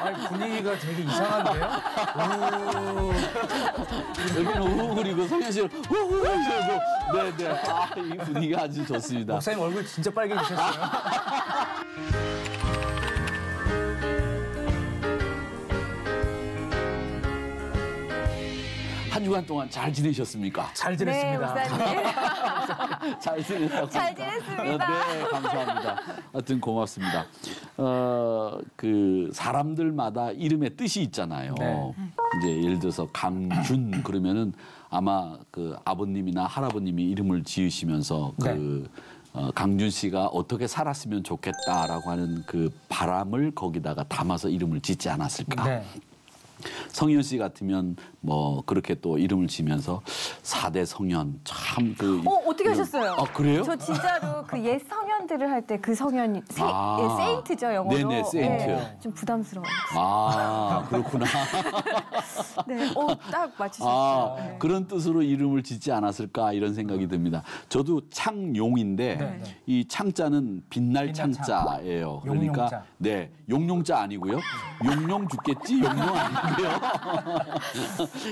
아니, 분위기가 되게 이상한데요? 여기는 우우 그리고 성현 씨는 우우 하셔서 네네. 아, 이 분위기가 아주 좋습니다. 목사님 얼굴 진짜 빨개지셨어요. 한 주간 동안 잘 지내셨습니까? 잘 지냈습니다. 네, 목사님. 잘 지냈다고. 잘 지냈습니다. 네, 감사합니다. 하여튼 고맙습니다. 그 사람들마다 이름의 뜻이 있잖아요. 네. 이제 예를 들어서 강준 그러면은 아마 그 아버님이나 할아버님이 이름을 지으시면서 그 강준 씨가 어떻게 살았으면 좋겠다라고 하는 그 바람을 거기다가 담아서 이름을 짓지 않았을까. 네. 성현 씨 같으면 뭐 그렇게 또 이름을 지면서 4대 성현 참 그 어떻게 하셨어요? 아, 그래요? 저 진짜로 그 옛 성현들을 할 때 그 성현 세인트죠, 영어로. 네네, 세인트. 네, 좀 부담스러워요. 아, 그렇구나. 네, 딱 맞추셨어요. 아, 그런 뜻으로 이름을 짓지 않았을까 이런 생각이 듭니다. 저도 창용인데 이 창자는 빛날 창자예요. 그러니까 용용자. 네, 용용자 아니고요. 용용 죽겠지 용용 아니고요.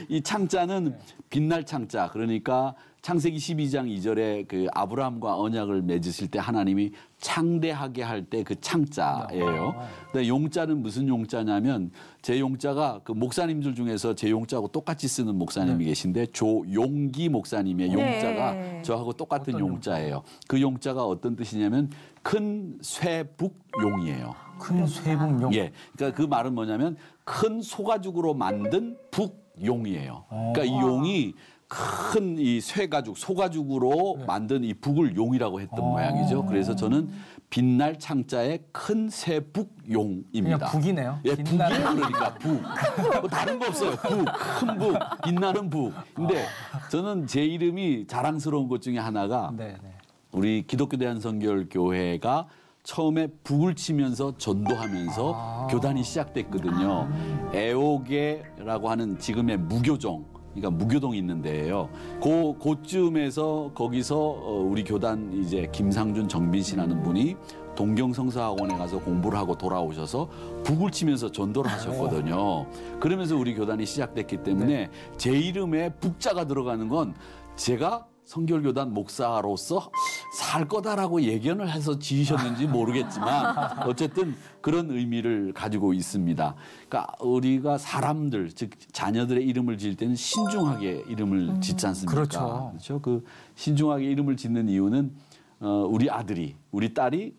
이 창자는 빛날 창자. 그러니까 창세기 12장 2절에 그 아브라함과 언약을 맺으실 때 하나님이 창대하게 할 때 그 창자예요. 근데 용자는 무슨 용자냐면 제 용자가 그 목사님들 중에서 제 용자하고 똑같이 쓰는 목사님이 계신데 조용기 목사님의 용자가 저하고 똑같은 용자예요. 그 용자가 어떤 뜻이냐면 큰 쇠북용이에요. 큰 쇠북용. 예. 그러니까 그 말은 뭐냐면 큰 소가죽으로 만든 북용이에요. 그러니까 이 용이 큰 이 쇠가죽, 소가죽으로 만든 이 북을 용이라고 했던 모양이죠. 그래서 저는 빛날 창자의 큰 쇠북용입니다. 그냥 북이네요. 예, 북이에요. 그러니까 북. 뭐 다른 거 없어요. 북, 큰 북, 빛나는 북. 근데 저는 제 이름이 자랑스러운 것 중에 하나가 우리 기독교 대한선교회가 처음에 북을 치면서 전도하면서 교단이 시작됐거든요. 애옥계라고 하는 지금의 무교종. 그러니까 무교동이 있는 데예요. 그쯤에서 거기서 우리 교단 이제 김상준 정빈 씨라는 분이 동경성서학원에 가서 공부를 하고 돌아오셔서 북을 치면서 전도를 하셨거든요. 그러면서 우리 교단이 시작됐기 때문에 제 이름에 북자가 들어가는 건 제가 성결교단 목사로서 살 거다라고 예견을 해서 지으셨는지 모르겠지만 어쨌든 그런 의미를 가지고 있습니다. 그러니까 우리가 사람들, 즉 자녀들의 이름을 지을 때는 신중하게 이름을 짓지 않습니까? 그렇죠. 그 신중하게 이름을 짓는 이유는 우리 아들이, 우리 딸이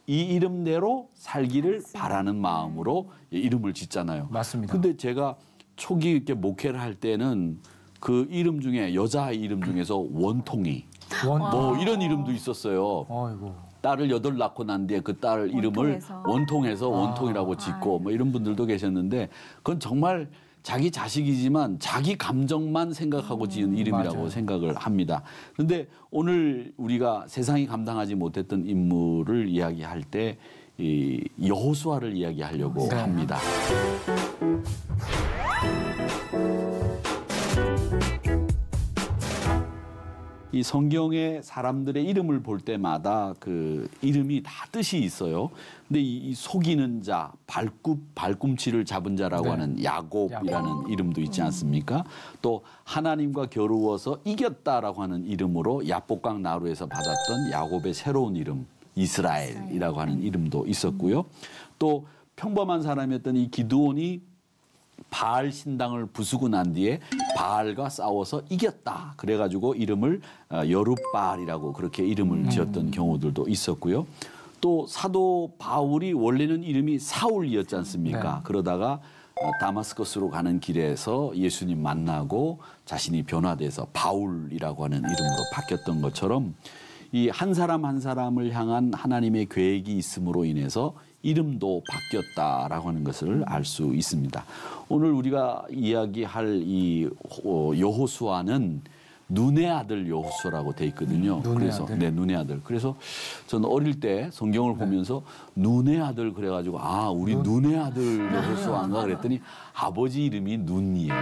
이 이름대로 살기를 바라는 마음으로 이름을 짓잖아요. 맞습니다. 근데 제가 초기 이렇게 목회를 할 때는 그 이름 중에 여자 이름 중에서 원통이 뭐 이런 이름도 있었어요. 어이구. 딸을 8 낳고 난 뒤에 그 딸 이름을 원통해서 원통이라고 짓고 뭐 이런 분들도 계셨는데 그건 정말 자기 자식이지만 자기 감정만 생각하고 지은 이름이라고 생각을 합니다. 그런데 오늘 우리가 세상이 감당하지 못했던 인물을 이야기할 때 이 여호수아를 이야기하려고 합니다. 이 성경의 사람들의 이름을 볼 때마다 그 이름이 다 뜻이 있어요. 근데 이 속이는 자, 발꿈치를 잡은 자라고 하는 야곱이라는 이름도 있지 않습니까? 또 하나님과 겨루어서 이겼다라고 하는 이름으로 야복강 나루에서 받았던 야곱의 새로운 이름 이스라엘이라고 하는 이름도 있었고요. 또 평범한 사람이었던 이 기드온이 바알 신당을 부수고 난 뒤에 바알과 싸워서 이겼다. 그래가지고 이름을 여룻바알이라고 그렇게 이름을 지었던 경우들도 있었고요. 또 사도 바울이 원래는 이름이 사울이었지 않습니까? 그러다가 다마스커스로 가는 길에서 예수님 만나고 자신이 변화돼서 바울이라고 하는 이름으로 바뀌었던 것처럼 이 한 사람 한 사람을 향한 하나님의 계획이 있음으로 인해서 이름도 바뀌었다라고 하는 것을 알 수 있습니다. 오늘 우리가 이야기할 이 여호수아는 눈의 아들 여호수아라고 돼 있거든요. 그래서 눈의 아들. 그래서 저는 어릴 때 성경을 보면서 눈의 아들 그래가지고 우리 눈의 아들 여호수아인가 그랬더니 아버지 이름이 눈이에요.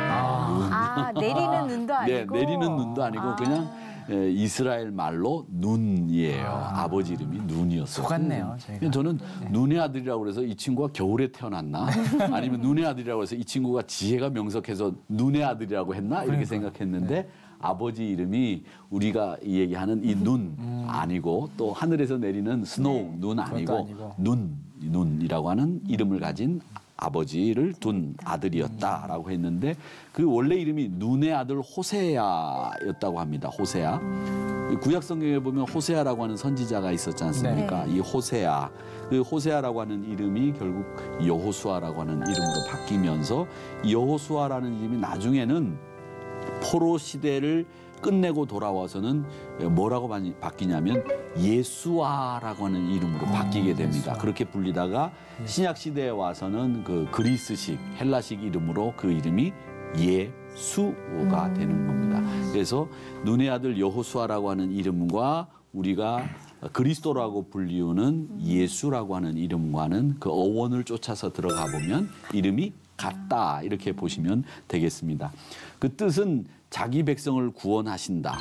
내리는 눈도 아니고. 네, 내리는 눈도 아니고 그냥 이스라엘 말로 눈이에요. 아버지 이름이 눈이었어요. 속았네요, 저희가. 저는 눈의 아들이라고 그래서 이 친구가 겨울에 태어났나? 아니면 눈의 아들이라고 해서 이 친구가 지혜가 명석해서 눈의 아들이라고 했나? 이렇게 생각했는데 아버지 이름이 우리가 얘기하는 이 눈 아니고 또 하늘에서 내리는 스노우 눈 아니고 눈이라고 하는 이름을 가진 아버지를 둔 아들이었다라고 했는데 그 원래 이름이 눈의 아들 호세아였다고 합니다. 호세아. 구약 성경에 보면 호세아라고 하는 선지자가 있었지 않습니까? 이 호세아. 그 호세아라고 하는 이름이 결국 여호수아라고 하는 이름으로 바뀌면서 여호수아라는 이름이 나중에는 포로 시대를 끝내고 돌아와서는 뭐라고 바뀌냐면 예수아라고 하는 이름으로 바뀌게 됩니다. 그렇게 불리다가 신약 시대에 와서는 그 그리스식 헬라식 이름으로 그 이름이 예수가 되는 겁니다. 그래서 눈의 아들 여호수아라고 하는 이름과 우리가 그리스도라고 불리우는 예수라고 하는 이름과는 그 어원을 쫓아서 들어가 보면 이름이 같다 이렇게 보시면 되겠습니다. 그 뜻은 자기 백성을 구원하신다.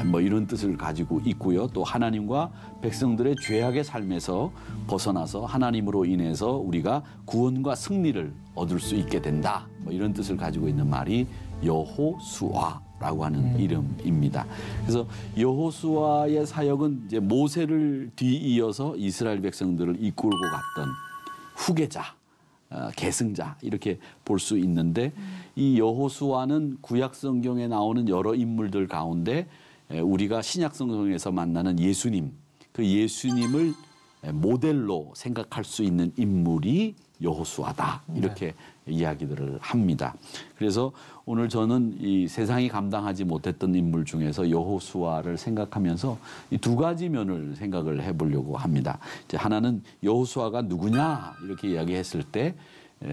뭐 이런 뜻을 가지고 있고요. 또 하나님과 백성들의 죄악의 삶에서 벗어나서 하나님으로 인해서 우리가 구원과 승리를 얻을 수 있게 된다. 뭐 이런 뜻을 가지고 있는 말이 여호수아라고 하는 이름입니다. 그래서 여호수아의 사역은 이제 모세를 뒤이어서 이스라엘 백성들을 이끌고 갔던 후계자. 계승자 이렇게 볼 수 있는데 이 여호수아는 구약 성경에 나오는 여러 인물들 가운데 우리가 신약 성경에서 만나는 예수님 그 예수님을 모델로 생각할 수 있는 인물이 여호수아다 이렇게 이야기들을 합니다. 그래서 오늘 저는 이 세상이 감당하지 못했던 인물 중에서 여호수아를 생각하면서 이 두 가지 면을 생각을 해보려고 합니다. 이제 하나는 여호수아가 누구냐 이렇게 이야기했을 때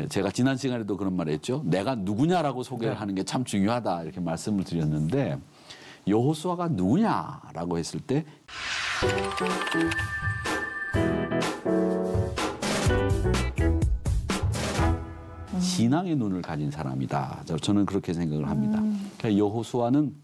제가 지난 시간에도 그런 말 했죠. 내가 누구냐라고 소개를 하는 게 참 중요하다 이렇게 말씀을 드렸는데 여호수아가 누구냐라고 했을 때 신앙의 눈을 가진 사람이다. 저는 그렇게 생각을 합니다. 그러니까 여호수아는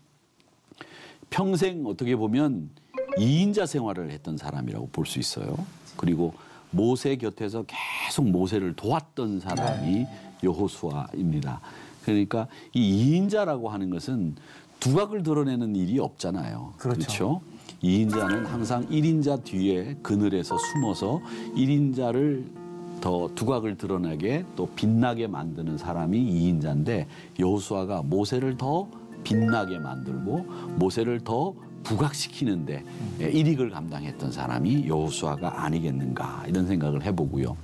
평생 어떻게 보면 2인자 생활을 했던 사람이라고 볼 수 있어요. 그리고 모세 곁에서 계속 모세를 도왔던 사람이 여호수아입니다. 그러니까 이 2인자라고 하는 것은 두각을 드러내는 일이 없잖아요. 그렇죠? 2인자는 항상 1인자 뒤에 그늘에서 숨어서 1인자를 더 두각을 드러내게 또 빛나게 만드는 사람이 2인자인데 여호수아가 모세를 더 빛나게 만들고 모세를 더 부각시키는데 일익을 감당했던 사람이 여호수아가 아니겠는가 이런 생각을 해보고요.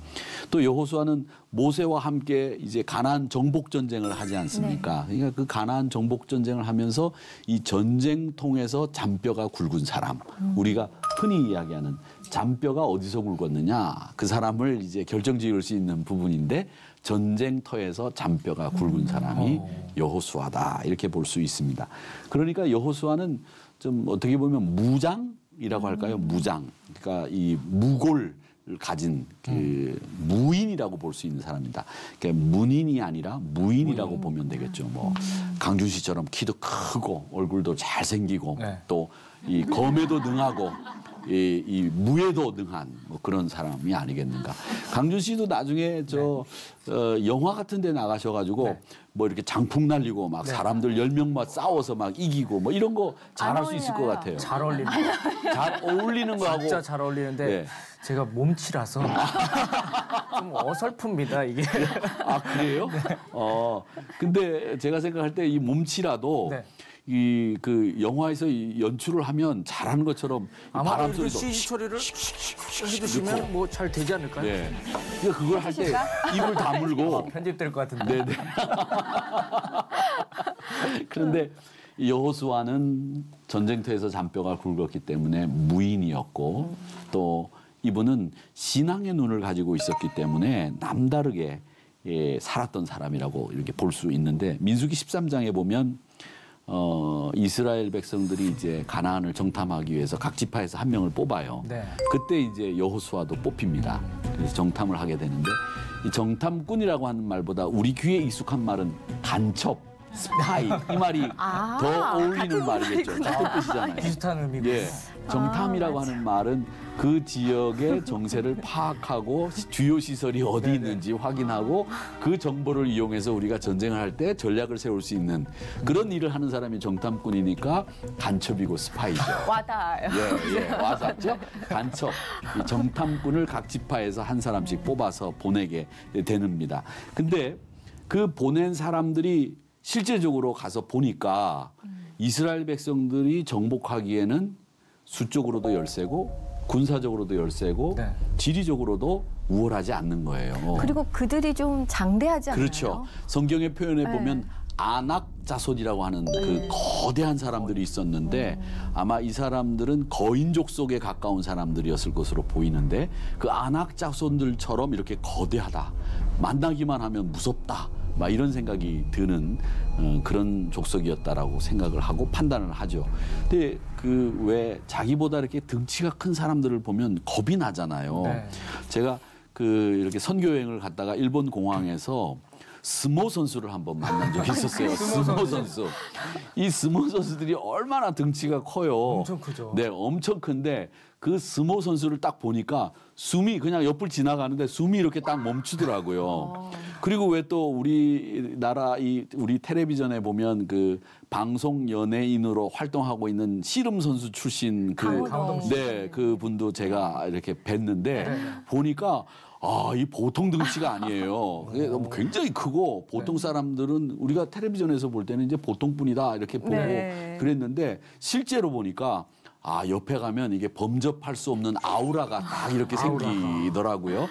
또 여호수아는 모세와 함께 이제 가나안 정복 전쟁을 하지 않습니까? 그러니까 그 가나안 정복 전쟁을 하면서 이 전쟁통에서 잔뼈가 굵은 사람, 우리가 흔히 이야기하는 잔뼈가 어디서 굵었느냐 그 사람을 이제 결정지을 수 있는 부분인데 전쟁터에서 잔뼈가 굵은 사람이 여호수아다 이렇게 볼 수 있습니다. 그러니까 여호수아는 좀 어떻게 보면 무장이라고 할까요? 무장. 그러니까 이 무골을 가진 그 무인이라고 볼 수 있는 사람입니다. 그러니까 문인이 아니라 무인이라고 보면 되겠죠. 뭐 강준 씨처럼 키도 크고 얼굴도 잘생기고 또 이 검에도 능하고 이 무에도 능한 뭐 그런 사람이 아니겠는가. 강준 씨도 나중에 영화 같은 데 나가셔가지고 뭐 이렇게 장풍 날리고 막 사람들 10명 막 싸워서 막 이기고 뭐 이런 거 잘할 수 있을 것 같아요. 잘 어울리는 잘 어울리는 거하고 진짜 잘 어울리는데 제가 몸치라서 좀 어설픕니다 이게. 아 그래요? 근데 제가 생각할 때 이 몸치라도 이 그 영화에서 이 연출을 하면 잘하는 것처럼 아마 바람 그 소리도 CG 처리를 해주시면 뭐 잘 되지 않을까요? 네. 그러니까 그걸 할 때 입을 다물고 편집될 것 같은데. 네네. 그런데 여호수아는 전쟁터에서 잔뼈가 굵었기 때문에 무인이었고 또 이분은 신앙의 눈을 가지고 있었기 때문에 남다르게 살았던 사람이라고 이렇게 볼 수 있는데 민수기 13장에 보면 이스라엘 백성들이 이제 가나안을 정탐하기 위해서 각 지파에서 한 명을 뽑아요. 그때 이제 여호수아도 뽑힙니다. 그래서 정탐을 하게 되는데 이 정탐꾼이라고 하는 말보다 우리 귀에 익숙한 말은 간첩 스파이 이 말이 더 어울리는 말이겠죠. 같은 뜻이잖아요. 비슷한 의미고. 예, 정탐이라고 하는 말은 그 지역의 정세를 파악하고 주요 시설이 어디 있는지 확인하고 그 정보를 이용해서 우리가 전쟁을 할 때 전략을 세울 수 있는 그런 일을 하는 사람이 정탐꾼이니까 간첩이고 스파이죠. 와닿아요. 예, 와닿죠? 간첩. 이 정탐꾼을 각 지파에서 한 사람씩 뽑아서 보내게 됩니다. 근데 그 보낸 사람들이 실제적으로 가서 보니까 이스라엘 백성들이 정복하기에는 수적으로도 열세고 군사적으로도 열세고 네. 지리적으로도 우월하지 않는 거예요. 그리고 그들이 좀 장대하지 않나요? 그렇죠. 성경의 표현에 네. 보면 아낙 자손이라고 하는 그 거대한 사람들이 있었는데 아마 이 사람들은 거인족 속에 가까운 사람들이었을 것으로 보이는데 그 아낙 자손들처럼 이렇게 거대하다. 만나기만 하면 무섭다. 막 이런 생각이 드는 그런 족속이었다라고 생각을 하고 판단을 하죠. 근데 그 왜 자기보다 이렇게 등치가 큰 사람들을 보면 겁이 나잖아요. 네. 제가 그 이렇게 선교 여행을 갔다가 일본 공항에서 스모 선수를 한번 만난 적이 있었어요. 스모 선수. 이 스모 선수들이 얼마나 등치가 커요. 엄청 크죠. 네, 엄청 큰데 그 스모 선수를 딱 보니까 숨이 그냥 옆을 지나가는데 숨이 이렇게 딱 멈추더라고요. 그리고 왜 또 우리나라 우리 텔레비전에 보면 그 방송 연예인으로 활동하고 있는 씨름 선수 출신 강호동 씨. 네, 그 분도 제가 이렇게 뵀는데 보니까 이 보통 등치가 아니에요. 굉장히 크고 보통 사람들은 우리가 텔레비전에서 볼 때는 이제 보통 분이다 이렇게 보고 네. 그랬는데 실제로 보니까 옆에 가면 이게 범접할 수 없는 아우라가 딱 이렇게 생기더라고요.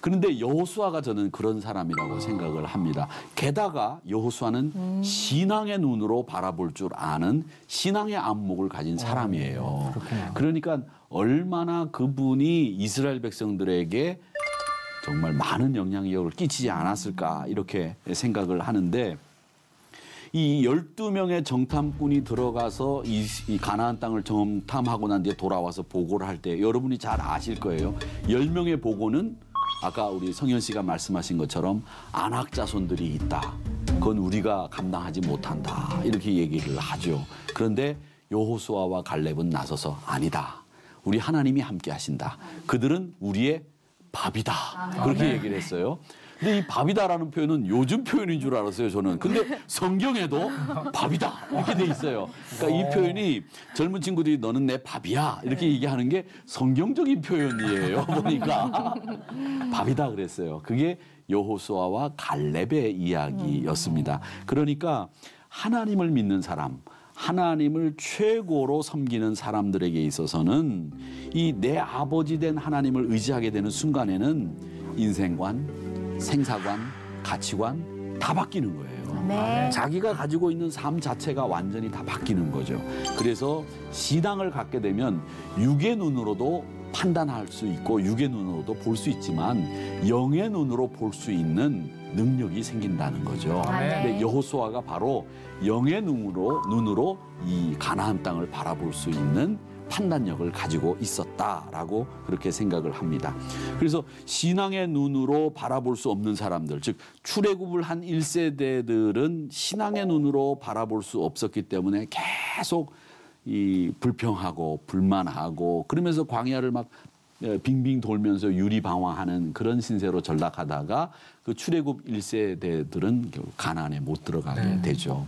그런데 여호수아가 저는 그런 사람이라고 생각을 합니다. 게다가 여호수아는 신앙의 눈으로 바라볼 줄 아는 신앙의 안목을 가진 사람이에요. 그러니까 얼마나 그분이 이스라엘 백성들에게 정말 많은 영향력을 끼치지 않았을까 이렇게 생각을 하는데 이 12명의 정탐꾼이 들어가서 이 가나안 땅을 정탐하고 난 뒤에 돌아와서 보고를 할 때 여러분이 잘 아실 거예요. 10명의 보고는 아까 우리 성현 씨가 말씀하신 것처럼 아낙 자손들이 있다. 그건 우리가 감당하지 못한다. 이렇게 얘기를 하죠. 그런데 여호수아와 갈렙은 나서서 아니다. 우리 하나님이 함께 하신다. 그들은 우리의 밥이다. 그렇게 얘기를 했어요. 근데 이 밥이다라는 표현은 요즘 표현인 줄 알았어요, 저는. 근데 성경에도 밥이다. 이렇게 돼 있어요. 그러니까 이 표현이 젊은 친구들이 너는 내 밥이야. 이렇게 얘기하는 게 성경적인 표현이에요, 보니까. 밥이다 그랬어요. 그게 여호수아와 갈렙의 이야기였습니다. 그러니까 하나님을 믿는 사람, 하나님을 최고로 섬기는 사람들에게 있어서는 이 내 아버지 된 하나님을 의지하게 되는 순간에는 인생관, 생사관, 가치관 다 바뀌는 거예요. 네. 자기가 가지고 있는 삶 자체가 완전히 다 바뀌는 거죠. 그래서 신앙을 갖게 되면 육의 눈으로도 판단할 수 있고 육의 눈으로도 볼 수 있지만 영의 눈으로 볼 수 있는 능력이 생긴다는 거죠. 네. 근데 여호수아가 바로 영의 눈으로 이 가나안 땅을 바라볼 수 있는 판단력을 가지고 있었다라고 그렇게 생각을 합니다. 그래서 신앙의 눈으로 바라볼 수 없는 사람들, 즉 출애굽을 한 1세대들은 신앙의 눈으로 바라볼 수 없었기 때문에 계속 이 불평하고 불만하고 그러면서 광야를 막 빙빙 돌면서 유리방황하는 그런 신세로 전락하다가 그 출애굽 1세대들은 결국 가나안에 못 들어가게 되죠.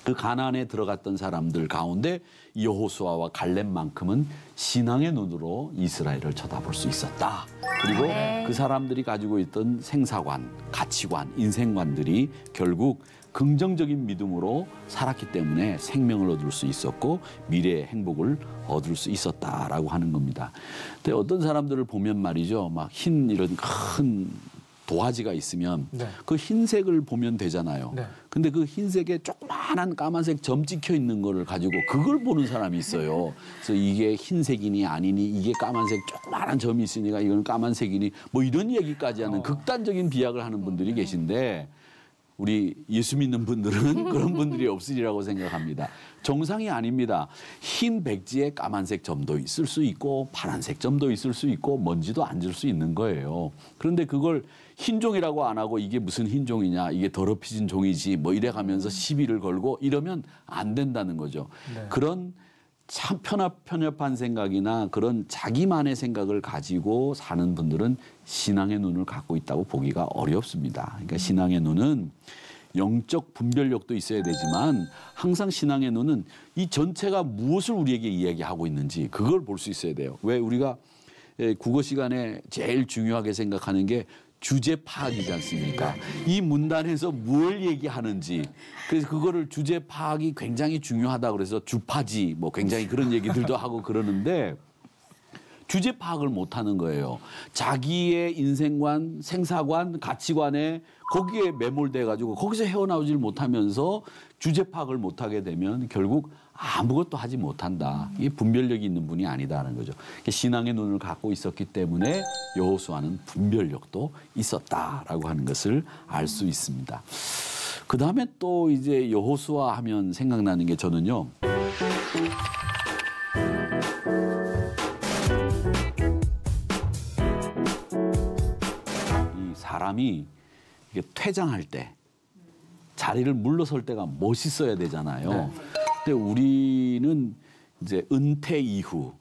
그 가나안에 들어갔던 사람들 가운데 여호수아와 갈렙만큼은 신앙의 눈으로 이스라엘을 쳐다볼 수 있었다. 그리고 그 사람들이 가지고 있던 생사관, 가치관, 인생관들이 결국 긍정적인 믿음으로 살았기 때문에 생명을 얻을 수 있었고 미래의 행복을 얻을 수 있었다라고 하는 겁니다. 근데 어떤 사람들을 보면 말이죠. 막 흰 이런 큰 도화지가 있으면 그 흰색을 보면 되잖아요. 근데 그 흰색에 조그마한 까만색 점 찍혀 있는 거를 가지고 그걸 보는 사람이 있어요. 그래서 이게 흰색이니 아니니 이게 까만색 조그마한 점이 있으니까 이건 까만색이니 뭐 이런 얘기까지 하는 극단적인 비약을 하는 분들이 계신데 우리 예수 믿는 분들은 그런 분들이 없으리라고 생각합니다. 정상이 아닙니다. 흰 백지에 까만색 점도 있을 수 있고 파란색 점도 있을 수 있고 먼지도 앉을 수 있는 거예요. 그런데 그걸 흰종이라고 안 하고 이게 무슨 흰종이냐, 이게 더럽혀진 종이지 뭐 이래 가면서 시비를 걸고 이러면 안 된다는 거죠. 네. 그런 참 편협한 생각이나 그런 자기만의 생각을 가지고 사는 분들은 신앙의 눈을 갖고 있다고 보기가 어렵습니다. 그러니까 신앙의 눈은 영적 분별력도 있어야 되지만 항상 신앙의 눈은 이 전체가 무엇을 우리에게 이야기하고 있는지 그걸 볼 수 있어야 돼요. 왜 우리가 국어 시간에 제일 중요하게 생각하는 게 주제 파악이지 않습니까? 이 문단에서 뭘 얘기하는지. 그래서 그거를 주제 파악이 굉장히 중요하다 그래서 주파지 뭐 굉장히 그런 얘기들도 하고 그러는데 주제 파악을 못하는 거예요. 자기의 인생관, 생사관, 가치관에 거기에 매몰돼 가지고 거기서 헤어나오질 못하면서 주제 파악을 못하게 되면 결국 아무것도 하지 못한다. 이게 분별력이 있는 분이 아니다라는 거죠. 신앙의 눈을 갖고 있었기 때문에 여호수아는 분별력도 있었다라고 하는 것을 알 수 있습니다. 그 다음에 또 이제 여호수아 하면 생각나는 게 저는요. 이 사람이 이게 퇴장할 때 자리를 물러설 때가 멋있어야 되잖아요. 네. 근데 우리는 이제 은퇴 이후,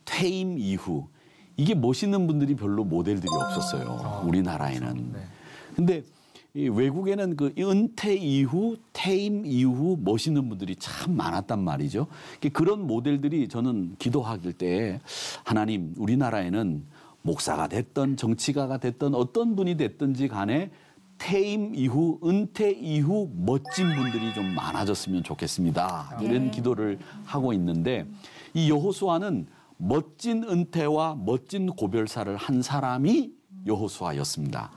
퇴임 이후 이게 멋있는 분들이 별로 모델들이 없었어요. 우리나라에는. 네. 근데 이 외국에는 그 은퇴 이후, 퇴임 이후 멋있는 분들이 참 많았단 말이죠. 그런 모델들이 저는 기도할 때 하나님, 우리나라에는 목사가 됐든 정치가가 됐든 어떤 분이 됐든지 간에 퇴임 이후, 은퇴 이후 멋진 분들이 좀 많아졌으면 좋겠습니다. 이런 기도를 하고 있는데 이 여호수아는 멋진 은퇴와 멋진 고별사를 한 사람이 여호수아였습니다.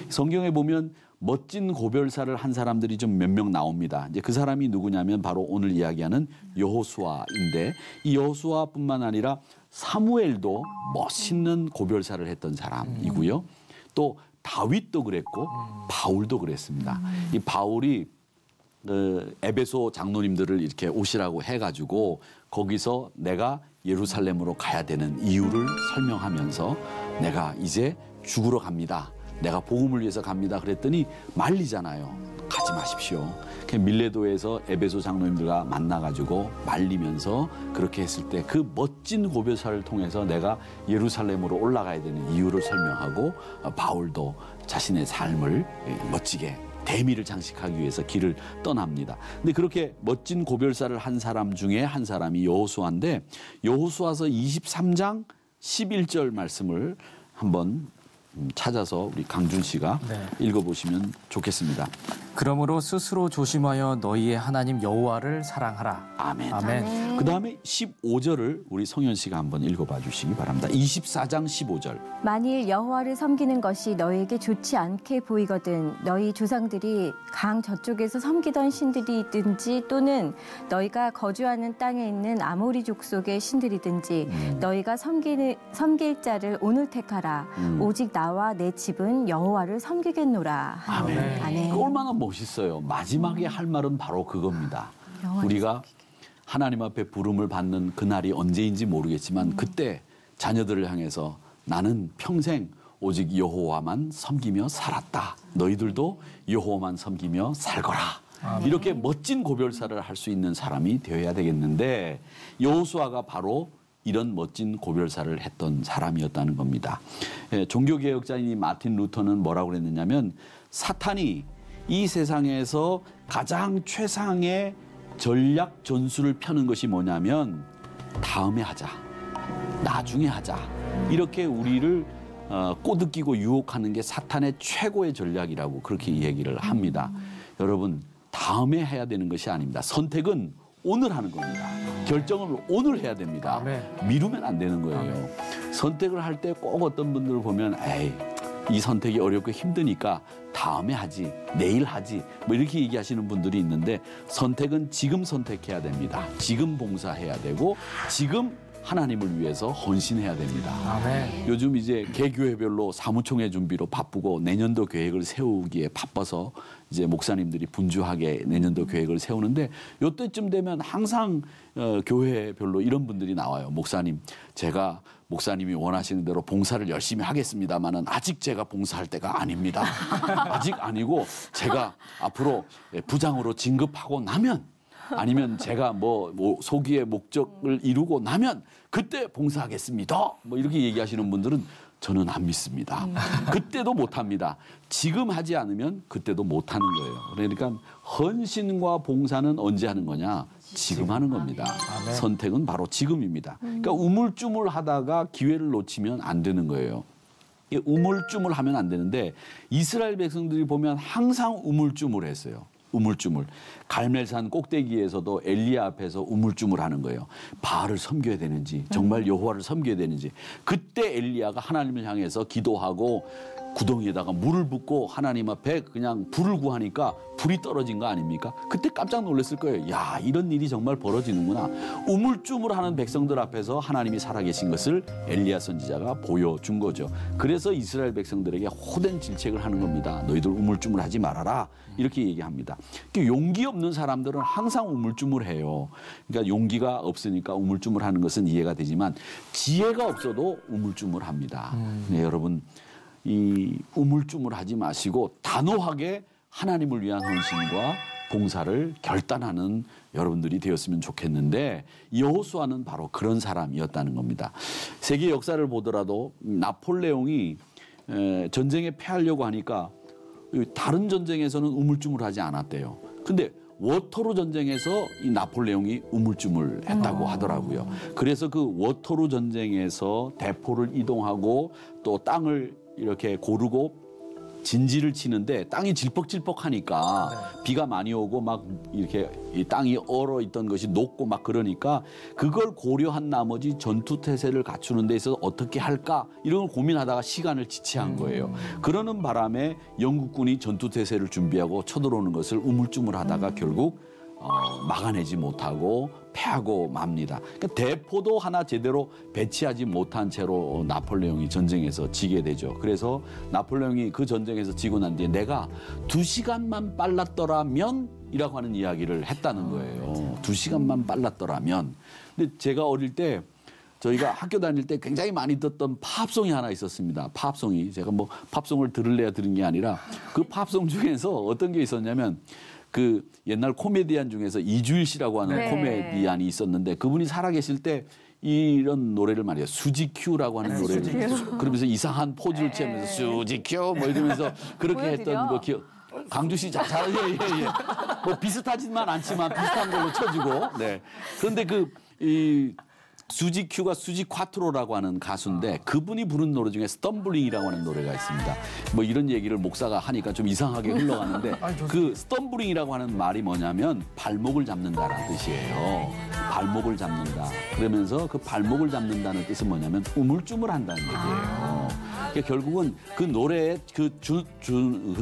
성경에 보면 멋진 고별사를 한 사람들이 좀 몇 명 나옵니다. 이제 그 사람이 누구냐면 바로 오늘 이야기하는 여호수아인데 이 여호수아뿐만 아니라 사무엘도 멋있는 고별사를 했던 사람이고요. 또 다윗도 그랬고 바울도 그랬습니다. 이 바울이 에베소 장로님들을 이렇게 오시라고 해가지고 거기서 내가 예루살렘으로 가야 되는 이유를 설명하면서 내가 이제 죽으러 갑니다. 내가 복음을 위해서 갑니다. 그랬더니 말리잖아요. 가지 마십시오. 밀레도에서 에베소 장로님들과 만나가지고 말리면서 그렇게 했을 때 그 멋진 고별사를 통해서 내가 예루살렘으로 올라가야 되는 이유를 설명하고 바울도 자신의 삶을 멋지게 대미를 장식하기 위해서 길을 떠납니다. 근데 그렇게 멋진 고별사를 한 사람 중에 한 사람이 여호수아인데 여호수아서 23장 11절 말씀을 한번 찾아서 우리 강준 씨가 읽어보시면 좋겠습니다. 그러므로 스스로 조심하여 너희의 하나님 여호와를 사랑하라. 아멘. 아멘. 그 다음에 15절을 우리 성현 씨가 한번 읽어봐 주시기 바랍니다. 24장 15절. 만일 여호와를 섬기는 것이 너희에게 좋지 않게 보이거든 너희 조상들이 강 저쪽에서 섬기던 신들이든지 또는 너희가 거주하는 땅에 있는 아모리 족속의 신들이든지 너희가 섬길 자를 오늘 택하라. 오직 나와 내 집은 여호와를 섬기겠노라. 아멘. 아멘. 얼마나 멋있어요. 마지막에 할 말은 바로 그겁니다. 우리가 하나님 앞에 부름을 받는 그날이 언제인지 모르겠지만 그때 자녀들을 향해서 나는 평생 오직 여호와만 섬기며 살았다. 너희들도 여호와만 섬기며 살거라. 이렇게 멋진 고별사를 할 수 있는 사람이 되어야 되겠는데 여호수아가 바로 이런 멋진 고별사를 했던 사람이었다는 겁니다. 종교개혁자인 마틴 루터는 뭐라고 그랬느냐면 사탄이 이 세상에서 가장 최상의 전략 전술을 펴는 것이 뭐냐면 다음에 하자, 나중에 하자 이렇게 우리를 꼬드기고 유혹하는 게 사탄의 최고의 전략이라고 그렇게 얘기를 합니다. 여러분 다음에 해야 되는 것이 아닙니다. 선택은 오늘 하는 겁니다. 결정을 오늘 해야 됩니다. 미루면 안 되는 거예요. 선택을 할 때 꼭 어떤 분들을 보면 에이 이 선택이 어렵고 힘드니까 다음에 하지, 내일 하지 뭐 이렇게 얘기하시는 분들이 있는데 선택은 지금 선택해야 됩니다. 지금 봉사해야 되고 지금 하나님을 위해서 헌신해야 됩니다. 아멘. 요즘 이제 개교회별로 사무총회 준비로 바쁘고 내년도 계획을 세우기에 바빠서 이제 목사님들이 분주하게 내년도 계획을 세우는데 요때쯤 되면 항상 교회별로 이런 분들이 나와요. 목사님, 제가 목사님이 원하시는 대로 봉사를 열심히 하겠습니다만은 아직 제가 봉사할 때가 아닙니다. 아직 아니고 제가 앞으로 부장으로 진급하고 나면 아니면 제가 뭐 소기의 목적을 이루고 나면 그때 봉사하겠습니다. 뭐 이렇게 얘기하시는 분들은 저는 안 믿습니다. 그때도 못합니다. 지금 하지 않으면 그때도 못하는 거예요. 그러니까 헌신과 봉사는 언제 하는 거냐? 지금 하는 겁니다. 아멘. 선택은 바로 지금입니다. 그러니까 우물쭈물하다가 기회를 놓치면 안 되는 거예요. 우물쭈물하면 안 되는데 이스라엘 백성들이 보면 항상 우물쭈물했어요. 우물쭈물. 갈멜산 꼭대기에서도 엘리야 앞에서 우물쭈물하는 거예요. 바알을 섬겨야 되는지 정말 여호와를 섬겨야 되는지. 그때 엘리야가 하나님을 향해서 기도하고 구덩이에다가 물을 붓고 하나님 앞에 그냥 불을 구하니까 불이 떨어진 거 아닙니까? 그때 깜짝 놀랐을 거예요. 야, 이런 일이 정말 벌어지는구나. 우물쭈물하는 백성들 앞에서 하나님이 살아계신 것을 엘리야 선지자가 보여준 거죠. 그래서 이스라엘 백성들에게 호된 질책을 하는 겁니다. 너희들 우물쭈물하지 말아라. 이렇게 얘기합니다. 용기 없는 사람들은 항상 우물쭈물해요. 그러니까 용기가 없으니까 우물쭈물하는 것은 이해가 되지만 지혜가 없어도 우물쭈물합니다. 네, 여러분. 이 우물쭈물하지 마시고 단호하게 하나님을 위한 헌신과 봉사를 결단하는 여러분들이 되었으면 좋겠는데 여호수아는 바로 그런 사람이었다는 겁니다. 세계 역사를 보더라도 나폴레옹이 전쟁에 패하려고 하니까 다른 전쟁에서는 우물쭈물하지 않았대요. 근데 워터루 전쟁에서 이 나폴레옹이 우물쭈물했다고 하더라고요. 그래서 그 워터루 전쟁에서 대포를 이동하고 또 땅을 이렇게 고르고 진지를 치는데 땅이 질퍽질퍽하니까 비가 많이 오고 막 이렇게 이 땅이 얼어 있던 것이 녹고 막 그러니까 그걸 고려한 나머지 전투태세를 갖추는 데 있어서 어떻게 할까 이런 걸 고민하다가 시간을 지체한 거예요. 그러는 바람에 영국군이 전투태세를 준비하고 쳐들어오는 것을 우물쭈물하다가 결국 막아내지 못하고 패하고 맙니다. 그러니까 대포도 하나 제대로 배치하지 못한 채로 나폴레옹이 전쟁에서 지게 되죠. 그래서 나폴레옹이 그 전쟁에서 지고 난 뒤에 내가 2시간만 빨랐더라면 이라고 하는 이야기를 했다는 거예요. 2시간만 빨랐더라면. 근데 제가 어릴 때 저희가 학교 다닐 때 굉장히 많이 듣던 팝송이 하나 있었습니다. 팝송이. 제가 뭐 팝송을 들을래야 들은 게 아니라 그 팝송 중에서 어떤 게 있었냐면 그 옛날 코미디언 중에서 이주일 씨라고 하는 네. 코미디언이 있었는데 그분이 살아계실 때 이런 노래를 말이에요. 수지큐라고 하는 노래를 그러면서 이상한 포즈를 취하면서 수지큐 뭐 이러면서 그렇게 했던 거 기억. 강주 씨 잘 예. 뭐 비슷하지만 않지만 비슷한 걸로 쳐주고. 네. 그런데 이 수지큐가 수지콰트로라고 하는 가수인데 그분이 부른 노래 중에 스텀블링이라고 하는 노래가 있습니다. 뭐 이런 얘기를 목사가 하니까 좀 이상하게 흘러가는데 그 스텀블링이라고 하는 말이 뭐냐면 발목을 잡는다라는 뜻이에요. 발목을 잡는다. 그러면서 그 발목을 잡는다는 뜻은 뭐냐면 우물쭈물한다는 얘기예요. 그러니까 결국은 그 노래의 그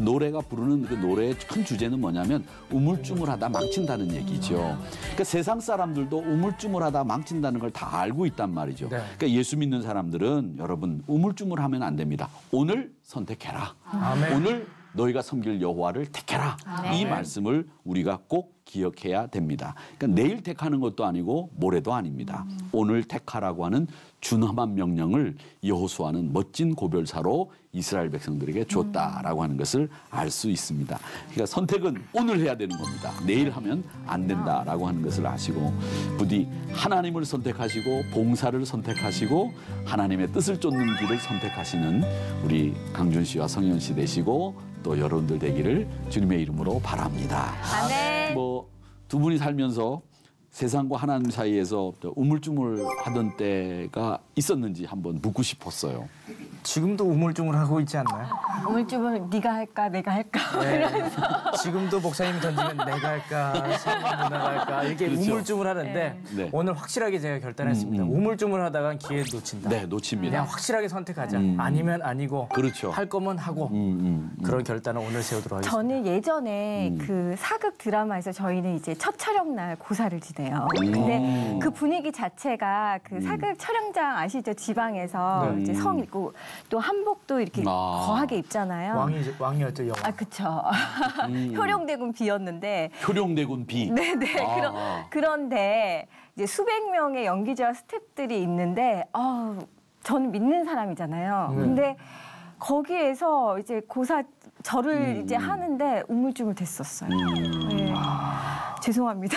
노래가 부르는 그 노래의 큰 주제는 뭐냐면 우물쭈물하다 망친다는 얘기죠. 그러니까 세상 사람들도 우물쭈물하다 망친다는 걸 다 알고 있단 말이죠. 네. 그러니까 예수 믿는 사람들은 여러분 우물쭈물하면 안 됩니다. 오늘 선택해라. 아멘. 오늘 너희가 섬길 여호와를 택해라. 이 말씀을 우리가 꼭 기억해야 됩니다. 그러니까 내일 택하는 것도 아니고 모레도 아닙니다. 오늘 택하라고 하는 준엄한 명령을 여호수아는 멋진 고별사로 이스라엘 백성들에게 줬다라고 하는 것을 알 수 있습니다. 그러니까 선택은 오늘 해야 되는 겁니다. 내일 하면 안 된다라고 하는 것을 아시고 부디 하나님을 선택하시고 봉사를 선택하시고 하나님의 뜻을 쫓는 길을 선택하시는 우리 강준 씨와 성현 씨 되시고 또 여러분들 되기를 주님의 이름으로 바랍니다. 아멘. 뭐 두 분이 살면서 세상과 하나님 사이에서 우물쭈물 하던 때가 있었는지 한번 묻고 싶었어요. 지금도 우물쭈물하고 있지 않나요? 우물쭈물 네가 할까 내가 할까. 네. 지금도 목사님이 던지면 내가 할까, 성경 누나가 할까 이렇게 그렇죠. 우물쭈물하는데 네. 오늘 확실하게 제가 결단했습니다. 우물쭈물하다간 기회 놓친다. 네, 놓칩니다. 그냥 확실하게 선택하자. 아니면 아니고 그렇죠. 할 거면 하고 그런 결단을 오늘 세우도록 하겠습니다. 저는 예전에 그 사극 드라마에서 저희는 이제 첫 촬영 날 고사를 지내요. 근데 그 분위기 자체가 그 사극 촬영장 아시죠? 지방에서 네. 이제 성 있고 또 한복도 이렇게 거하게 입잖아요. 왕이었죠, 영화. 아, 그쵸. 효령대군 비였는데. 효령대군 비. 네네. 그런데 이제 수백 명의 연기자와 스태프들이 있는데, 저는 믿는 사람이잖아요. 근데 거기에서 이제 저를 이제 하는데 우물쭈물 됐었어요. 네. 죄송합니다.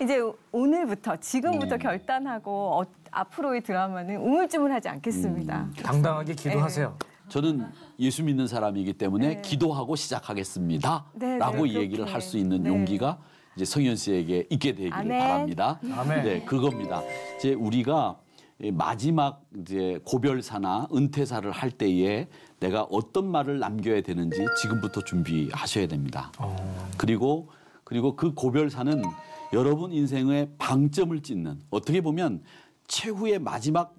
이제 오늘부터, 지금부터 결단하고 앞으로의 드라마는 우물쭈물하지 않겠습니다. 당당하게 기도하세요. 저는 예수 믿는 사람이기 때문에 기도하고 시작하겠습니다. 네, 라고 네, 얘기를 그렇게. 할 수 있는 네. 용기가 이제 성현 씨에게 있게 되기를 아멘. 바랍니다. 아멘. 네, 그겁니다. 이제 우리가 마지막 이제 고별사나 은퇴사를 할 때에 내가 어떤 말을 남겨야 되는지 지금부터 준비하셔야 됩니다. 그리고 그 고별사는 여러분 인생의 방점을 찍는, 어떻게 보면 최후의 마지막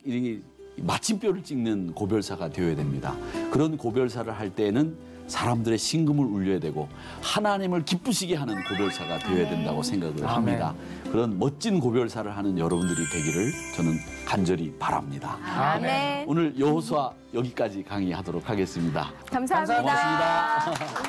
마침표를 찍는 고별사가 되어야 됩니다. 그런 고별사를 할 때에는 사람들의 심금을 울려야 되고 하나님을 기쁘시게 하는 고별사가 되어야 된다고 생각을 합니다. 그런 멋진 고별사를 하는 여러분들이 되기를 저는 간절히 바랍니다. 아멘. 오늘 여호수아 여기까지 강의하도록 하겠습니다. 감사합니다. 고맙습니다.